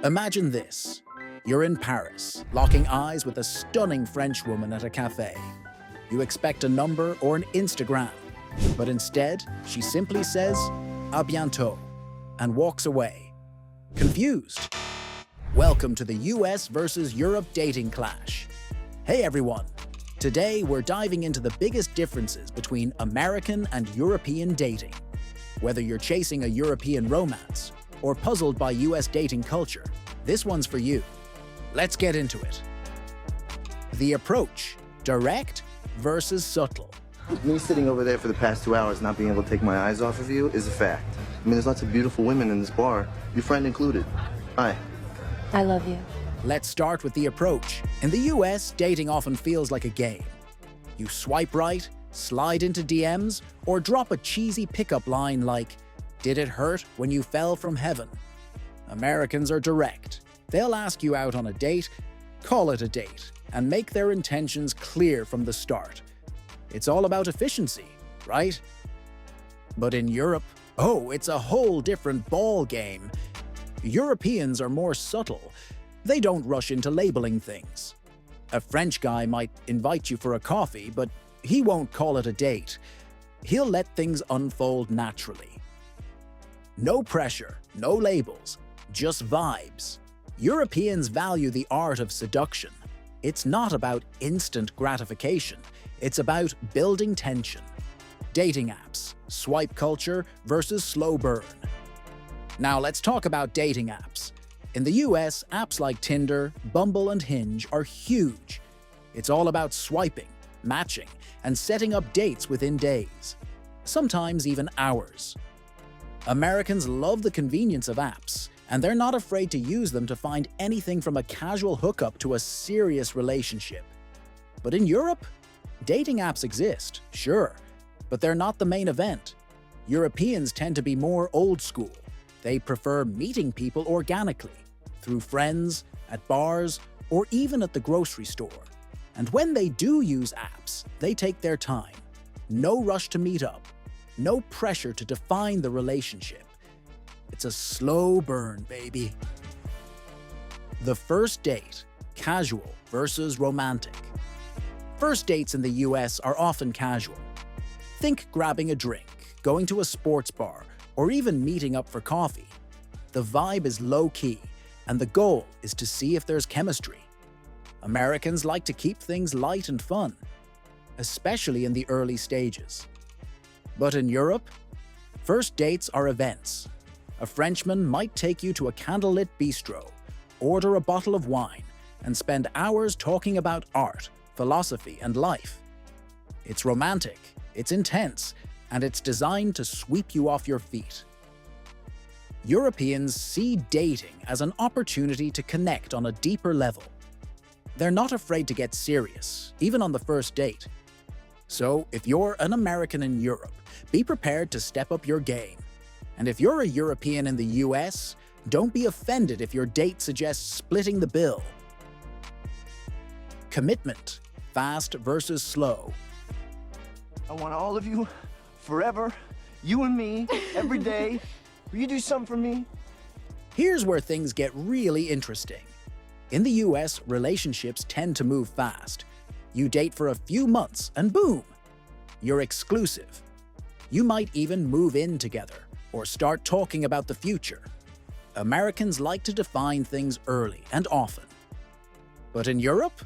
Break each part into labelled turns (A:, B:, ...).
A: Imagine this. You're in Paris, locking eyes with a stunning French woman at a cafe. You expect a number or an Instagram, but instead, she simply says, "À bientôt," and walks away. Confused? Welcome to the US versus Europe dating clash. Hey everyone! Today, we're diving into the biggest differences between American and European dating. Whether you're chasing a European romance or puzzled by US dating culture, this one's for you. Let's get into it. The approach: direct versus subtle.
B: Me sitting over there for the past 2 hours not being able to take my eyes off of you is a fact. I mean, there's lots of beautiful women in this bar, your friend included. Hi.
C: I love you.
A: Let's start with the approach. In the US, dating often feels like a game. You swipe right, slide into DMs, or drop a cheesy pickup line like, "Did it hurt when you fell from heaven?" Americans are direct. They'll ask you out on a date, call it a date, and make their intentions clear from the start. It's all about efficiency, right? But in Europe, it's a whole different ball game. Europeans are more subtle. They don't rush into labeling things. A French guy might invite you for a coffee, but he won't call it a date. He'll let things unfold naturally. No pressure, no labels, just vibes. Europeans value the art of seduction. It's not about instant gratification. It's about building tension. Dating apps, swipe culture versus slow burn. Now let's talk about dating apps. In the US, apps like Tinder, Bumble, and Hinge are huge. It's all about swiping, matching, and setting up dates within days, sometimes even hours. Americans love the convenience of apps, and they're not afraid to use them to find anything from a casual hookup to a serious relationship. But in Europe, dating apps exist, sure, but they're not the main event. Europeans tend to be more old school. They prefer meeting people organically, through friends, at bars, or even at the grocery store. And when they do use apps, they take their time. No rush to meet up. No pressure to define the relationship. It's a slow burn, baby. The first date: casual versus romantic. First dates in the US are often casual. Think grabbing a drink, going to a sports bar, or even meeting up for coffee. The vibe is low-key, and the goal is to see if there's chemistry. Americans like to keep things light and fun, especially in the early stages. But in Europe, first dates are events. A Frenchman might take you to a candlelit bistro, order a bottle of wine, and spend hours talking about art, philosophy, and life. It's romantic, it's intense, and it's designed to sweep you off your feet. Europeans see dating as an opportunity to connect on a deeper level. They're not afraid to get serious, even on the first date. So, if you're an American in Europe, be prepared to step up your game. And if you're a European in the US, don't be offended if your date suggests splitting the bill. Commitment: fast versus slow.
D: I want all of you, forever, you and me, every day. Will you do something for me?
A: Here's where things get really interesting. In the US, relationships tend to move fast. You date for a few months and boom, you're exclusive. You might even move in together or start talking about the future. Americans like to define things early and often. But in Europe,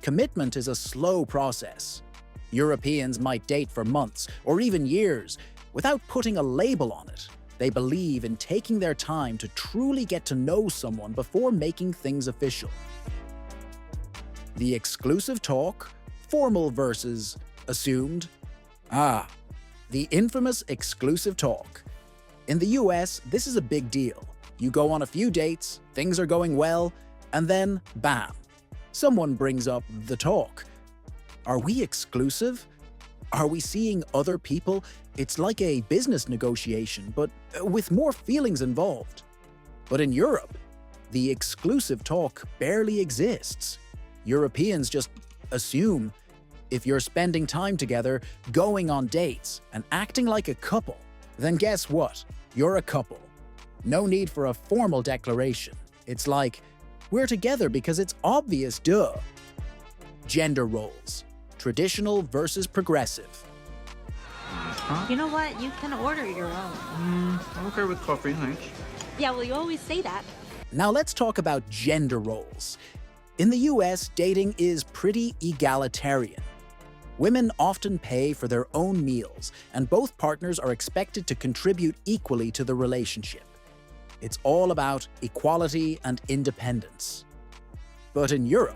A: commitment is a slow process. Europeans might date for months or even years without putting a label on it. They believe in taking their time to truly get to know someone before making things official. The exclusive talk: formal versus assumed. The infamous exclusive talk. In the US, this is a big deal. You go on a few dates, things are going well, and then, bam, someone brings up the talk. Are we exclusive? Are we seeing other people? It's like a business negotiation, but with more feelings involved. But in Europe, the exclusive talk barely exists. Europeans just assume. If you're spending time together, going on dates, and acting like a couple, then guess what? You're a couple. No need for a formal declaration. It's like, we're together because it's obvious, duh. Gender roles. Traditional versus progressive.
C: You know what? You can order your own.
E: I'm okay with coffee, thanks.
C: Yeah, well, you always say that.
A: Now let's talk about gender roles. In the US, dating is pretty egalitarian. Women often pay for their own meals, and both partners are expected to contribute equally to the relationship. It's all about equality and independence. But in Europe,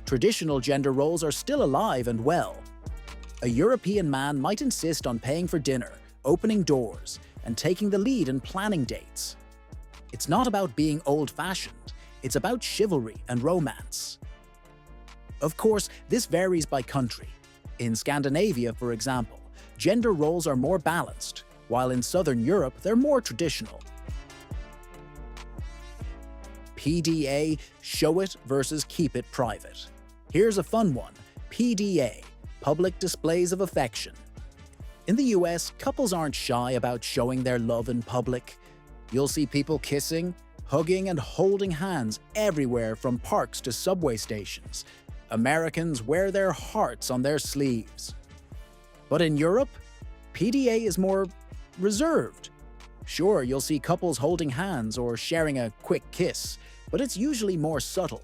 A: traditional gender roles are still alive and well. A European man might insist on paying for dinner, opening doors, and taking the lead in planning dates. It's not about being old-fashioned, it's about chivalry and romance. Of course, this varies by country. In Scandinavia, for example, gender roles are more balanced, while in Southern Europe they're more traditional. PDA, show it versus keep it private. Here's a fun one, PDA, public displays of affection. In the US, couples aren't shy about showing their love in public. You'll see people kissing, hugging, and holding hands everywhere from parks to subway stations. Americans wear their hearts on their sleeves. But in Europe, PDA is more reserved. Sure, you'll see couples holding hands or sharing a quick kiss, but it's usually more subtle.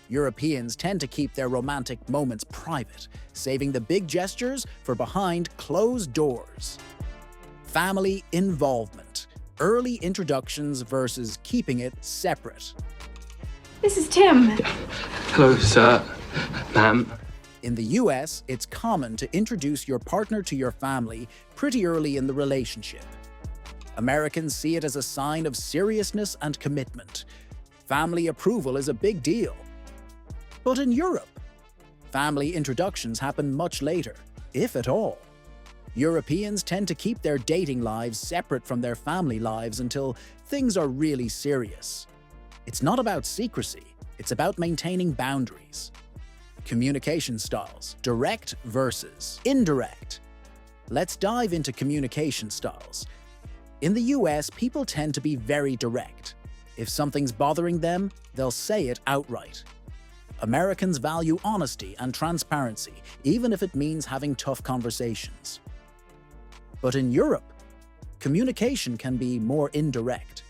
A: Europeans tend to keep their romantic moments private, saving the big gestures for behind closed doors. Family involvement. Early introductions versus keeping it separate.
F: This is Tim.
E: Hello, sir. Ma'am.
A: In the US, it's common to introduce your partner to your family pretty early in the relationship. Americans see it as a sign of seriousness and commitment. Family approval is a big deal. But in Europe, family introductions happen much later, if at all. Europeans tend to keep their dating lives separate from their family lives until things are really serious. It's not about secrecy, it's about maintaining boundaries. Communication styles, direct versus indirect. Let's dive into communication styles. In the US, people tend to be very direct. If something's bothering them, they'll say it outright. Americans value honesty and transparency, even if it means having tough conversations. But in Europe, communication can be more indirect.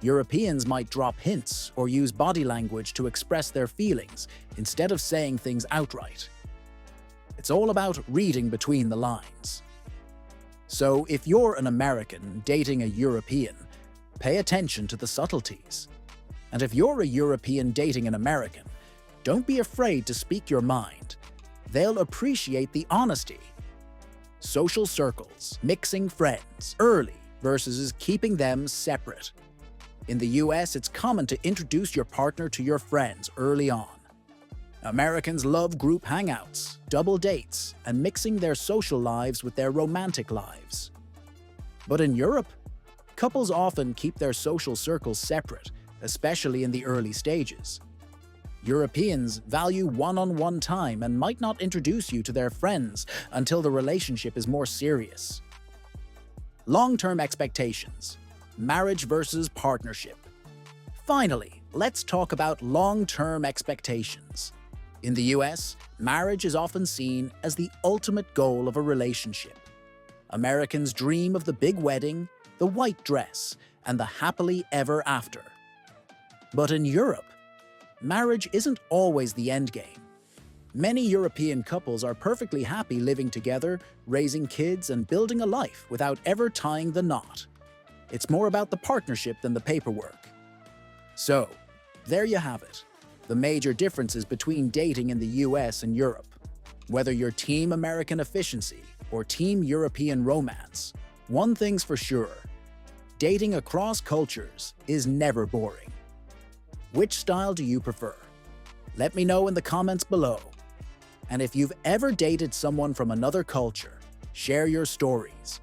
A: Europeans might drop hints or use body language to express their feelings instead of saying things outright. It's all about reading between the lines. So if you're an American dating a European, pay attention to the subtleties. And if you're a European dating an American, don't be afraid to speak your mind. They'll appreciate the honesty. Social circles, mixing friends, early versus keeping them separate. In the US, it's common to introduce your partner to your friends early on. Americans love group hangouts, double dates, and mixing their social lives with their romantic lives. But in Europe, couples often keep their social circles separate, especially in the early stages. Europeans value one-on-one time and might not introduce you to their friends until the relationship is more serious. Long-term expectations. Marriage versus partnership. Finally, let's talk about long-term expectations. In the US, marriage is often seen as the ultimate goal of a relationship. Americans dream of the big wedding, the white dress, and the happily ever after. But in Europe, marriage isn't always the endgame. Many European couples are perfectly happy living together, raising kids, and building a life without ever tying the knot. It's more about the partnership than the paperwork. So, there you have it. The major differences between dating in the US and Europe. Whether you're Team American efficiency or Team European romance, one thing's for sure. Dating across cultures is never boring. Which style do you prefer? Let me know in the comments below. And if you've ever dated someone from another culture, share your stories.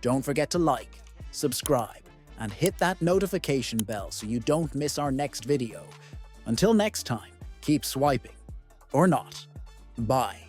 A: Don't forget to like, subscribe, and hit that notification bell so you don't miss our next video. Until next time, keep swiping. Or not. Bye.